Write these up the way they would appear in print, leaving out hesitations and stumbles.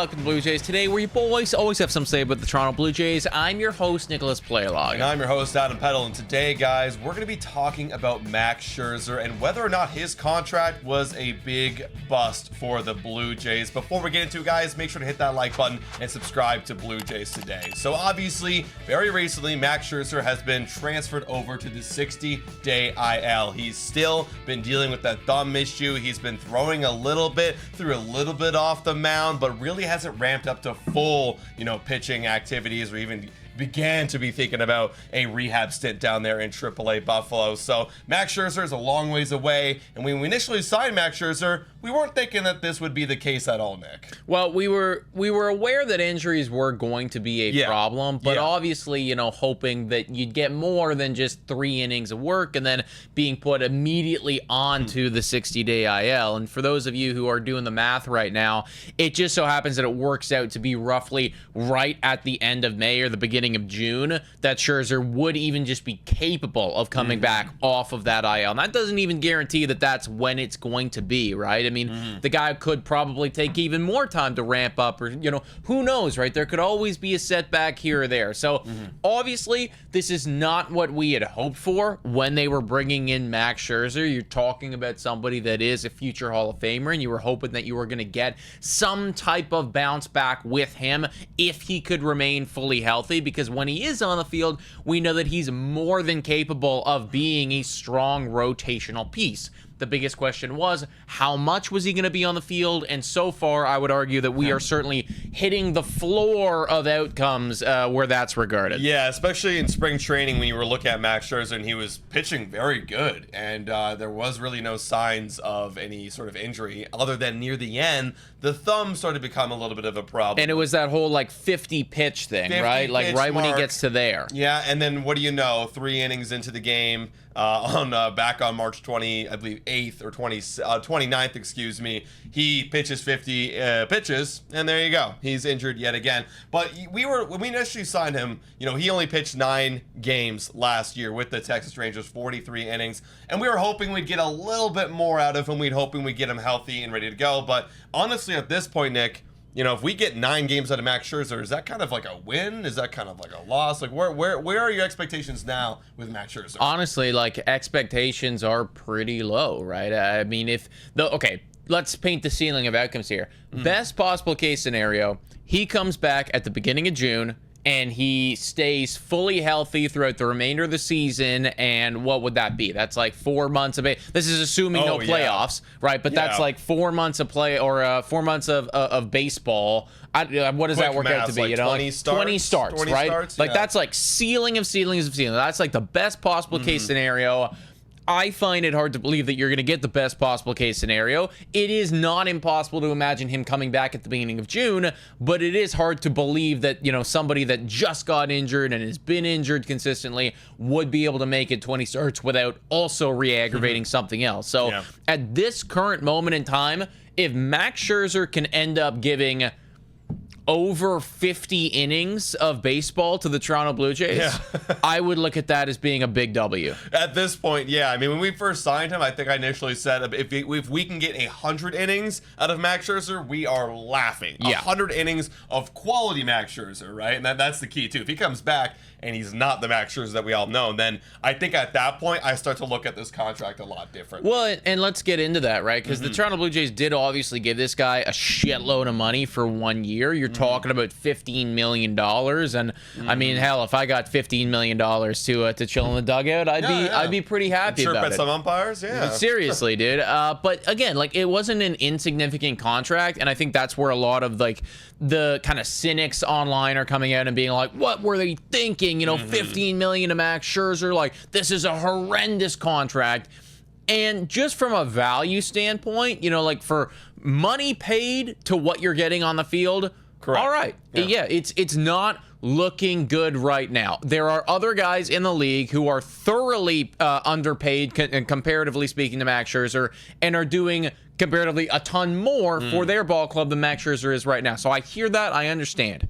welcome to Blue Jays Today, where you boys always have some say about the Toronto Blue Jays. I'm your host, Nicholas Playalog. And I'm your host, Adam Peddle. And today, guys, we're going to be talking about Max Scherzer and whether or not his contract was a big bust for the Blue Jays. Before we get into it, guys, make sure to hit that like button and subscribe to Blue Jays Today. So obviously, very recently, Max Scherzer has been transferred over to the 60-day IL. He's still been dealing with that thumb issue. He's been throwing a little bit, threw a little bit off the mound, but really hasn't ramped up to full, pitching activities or even began to be thinking about a rehab stint down there in AAA Buffalo. So Max Scherzer is a long ways away, and when we initially signed Max Scherzer, we weren't thinking that this would be the case at all, Nick. Well, we were aware that injuries were going to be a problem, but obviously, hoping that you'd get more than just 3 innings of work and then being put immediately onto the 60-day IL. And for those of you who are doing the math right now, it just so happens that it works out to be roughly right at the end of May or the beginning of June that Scherzer would even just be capable of coming back off of that IL. And that doesn't even guarantee that that's when it's going to be, right? I mean, the guy could probably take even more time to ramp up, or, who knows, right? There could always be a setback here or there. So obviously, this is not what we had hoped for when they were bringing in Max Scherzer. You're talking about somebody that is a future Hall of Famer, and you were hoping that you were going to get some type of bounce back with him if he could remain fully healthy, because when he is on the field, we know that he's more than capable of being a strong rotational piece. The biggest question was, how much was he going to be on the field? And so far, I would argue that we are certainly hitting the floor of outcomes where that's regarded. Yeah, especially in spring training when you were looking at Max Scherzer and he was pitching very good. And there was really no signs of any sort of injury other than near the end, the thumb started to become a little bit of a problem. And it was that whole 50 pitch thing, right? Like right mark. When he gets to there. Yeah, and then what do you know? 3 innings into the game, back on March 20, I believe 8th or 29th, excuse me, he pitches 50 pitches, and there you go. He's injured yet again. But when we initially signed him, he only pitched 9 games last year with the Texas Rangers, 43 innings, and we were hoping we'd get a little bit more out of him. We'd hoping we'd get him healthy and ready to go. But honestly, at this point, Nick, if we get 9 games out of Max Scherzer, is that kind of like a win? Is that kind of like a loss? Like, where are your expectations now with Max Scherzer? Honestly, expectations are pretty low, right? I mean, let's paint the ceiling of outcomes here. Best possible case scenario, he comes back at the beginning of June, and he stays fully healthy throughout the remainder of the season. And what would that be? That's 4 months of this is assuming no playoffs, right? But that's 4 months of play, or 4 months of baseball. What does that work out to be? 20 starts, 20 starts, right? Starts, that's ceiling of ceilings of ceiling. That's the best possible case scenario. I find it hard to believe that you're going to get the best possible case scenario. It is not impossible to imagine him coming back at the beginning of June, but it is hard to believe that, somebody that just got injured and has been injured consistently would be able to make it 20 starts without also re-aggravating something else. So at this current moment in time, if Max Scherzer can end up giving over 50 innings of baseball to the Toronto Blue Jays, I would look at that as being a big W. At this point, yeah. I mean, when we first signed him, I think I initially said if we can get 100 innings out of Max Scherzer, we are laughing. 100 innings of quality Max Scherzer, right? And that's the key, too. If he comes back and he's not the Max Scherzer that we all know, then I think at that point, I start to look at this contract a lot different. Well, and let's get into that, right? Because the Toronto Blue Jays did obviously give this guy a shitload of money for 1 year. You're talking about $15 million. And I mean, hell, if I got $15 million to chill in the dugout, I'd be pretty happy about it. Chirp at some umpires, Seriously, dude. But again, it wasn't an insignificant contract, and I think that's where a lot of the kind of cynics online are coming out and being like, what were they thinking? $15 million to Max Scherzer, this is a horrendous contract. And just from a value standpoint, for money paid to what you're getting on the field, correct. All right. Yeah, it's not looking good right now. There are other guys in the league who are thoroughly underpaid, comparatively speaking, to Max Scherzer, and are doing comparatively a ton more for their ball club than Max Scherzer is right now. So I hear that. I understand.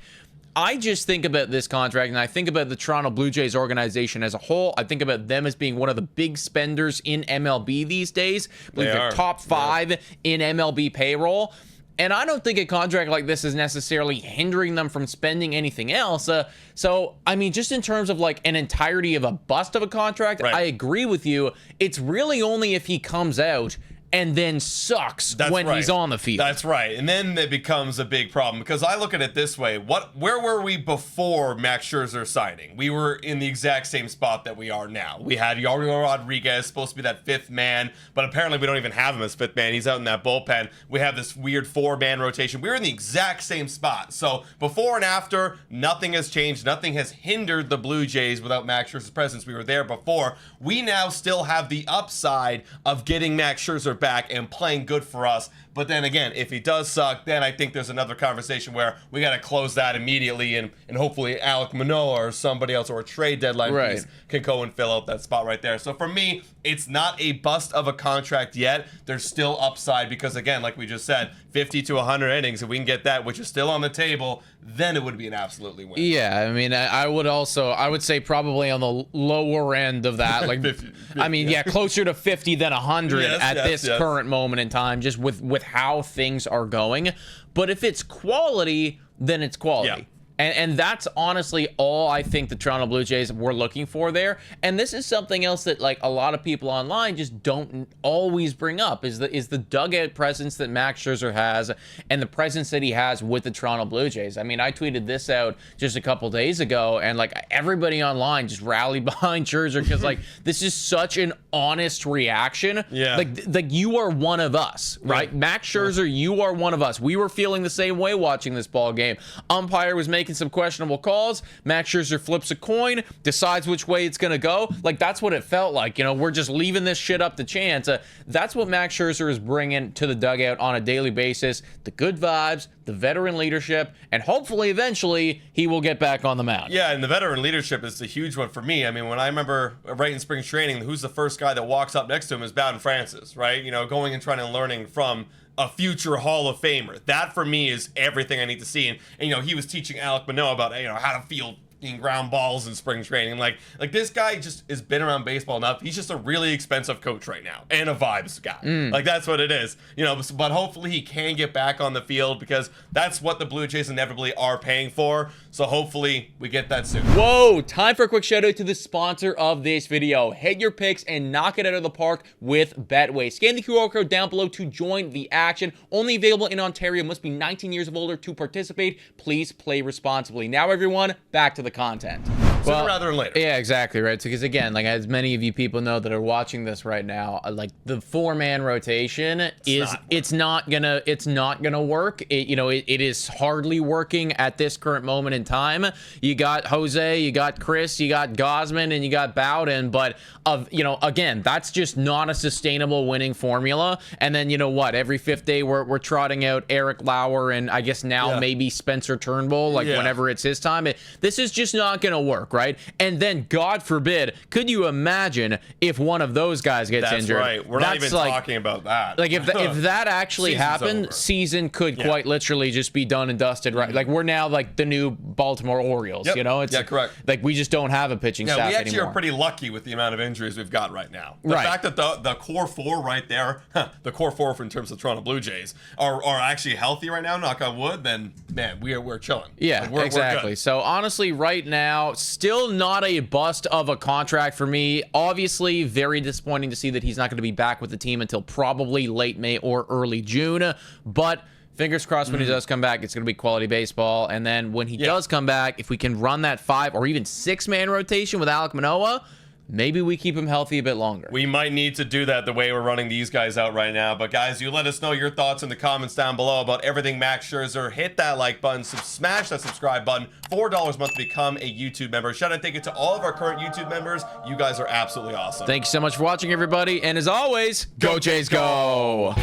I just think about this contract, and I think about the Toronto Blue Jays organization as a whole. I think about them as being one of the big spenders in MLB these days. I believe they're top 5 in MLB payroll. And I don't think a contract like this is necessarily hindering them from spending anything else. So, I mean, just in terms of like an entirety of a bust of a contract, I agree with you. It's really only if he comes out and then sucks when he's on the field. That's right. And then it becomes a big problem, because I look at it this way. Where were we before Max Scherzer signing? We were in the exact same spot that we are now. We had Yariel Rodriguez, supposed to be that fifth man, but apparently we don't even have him as fifth man. He's out in that bullpen. We have this weird four-man rotation. We're in the exact same spot. So before and after, nothing has changed. Nothing has hindered the Blue Jays without Max Scherzer's presence. We were there before. We now still have the upside of getting Max Scherzer back and playing good for us. But then again, if he does suck, then I think there's another conversation where we got to close that immediately, and hopefully Alek Manoah or somebody else, or a trade deadline piece can go and fill out that spot right there. So for me, it's not a bust of a contract yet. There's still upside, because again, like we just said, 50 to 100 innings, if we can get that, which is still on the table, then it would be an absolutely win. Yeah, I mean, I would say probably on the lower end of that, like 50, I mean, closer to 50 than 100 at this current moment in time, just with how things are going. But if it's quality, then it's quality. Yeah. And that's honestly all I think the Toronto Blue Jays were looking for there. And this is something else that like a lot of people online just don't always bring up, is the dugout presence that Max Scherzer has, and the presence that he has with the Toronto Blue Jays. I mean, I tweeted this out just a couple days ago, and like everybody online just rallied behind Scherzer, because like this is such an honest reaction. Yeah. Like you are one of us, right? Max Scherzer, you are one of us. We were feeling the same way watching this ball game. Umpire was making some questionable calls. Max Scherzer flips a coin, decides which way it's going to go. Like, that's what it felt like. You know, we're just leaving this shit up to chance. That's what Max Scherzer is bringing to the dugout on a daily basis. The good vibes, the veteran leadership, and hopefully eventually he will get back on the mound. Yeah, and the veteran leadership is a huge one for me. I mean, when I remember right in spring training, who's the first guy that walks up next to him is Bowden Francis, right? You know, going and trying and learning from a future Hall of Famer. That for me is everything I need to see. And you know, he was teaching Alek Manoah about, you know, how to field ground balls in spring training. Like this guy just has been around baseball enough. He's just a really expensive coach right now, and a vibes guy. Like, that's what it is, you know. But hopefully he can get back on the field, because that's what the Blue Jays inevitably are paying for. So hopefully we get that soon. Whoa, time for a quick shout out to the sponsor of this video. Hit your picks and knock it out of the park with Betway. Scan the QR code down below to join the action. Only available in Ontario. Must be 19 years of older to participate. Please play responsibly. Now, everyone, back to the content. Sooner rather than later. Yeah, exactly, right? Because again, like, as many of you people know that are watching this right now, like, the four-man rotation it's not gonna work. It is hardly working at this current moment in time. You got Jose, you got Chris, you got Gausman, and you got Bowden, but again, that's just not a sustainable winning formula. And then, you know what, every fifth day we're trotting out Eric Lauer, and I guess now maybe Spencer Turnbull, like whenever it's his time. This is just not gonna work, right? And then, God forbid, could you imagine if one of those guys gets injured? That's right. We're not even talking about that. Like, if that actually happened, season could quite literally just be done and dusted, right? Like, we're now like the new Baltimore Orioles, you know? It's correct. Like, we just don't have a pitching staff anymore. We actually are pretty lucky with the amount of injuries we've got right now. The fact that the core four right there, the core four in terms of Toronto Blue Jays, are actually healthy right now, knock on wood, then, man, we're chilling. Yeah, like, exactly. We're so, honestly, right now, still not a bust of a contract for me. Obviously, very disappointing to see that he's not going to be back with the team until probably late May or early June. But fingers crossed, when he does come back, it's going to be quality baseball. And then when he does come back, if we can run that 5 or even 6-man rotation with Alek Manoah, maybe we keep him healthy a bit longer. We might need to do that the way we're running these guys out right now. But guys, you let us know your thoughts in the comments down below about everything Max Scherzer. Hit that like button, smash that subscribe button. $4 a month to become a YouTube member. Shout out, thank you to all of our current YouTube members. You guys are absolutely awesome. Thank you so much for watching, everybody. And as always, go Jays, go!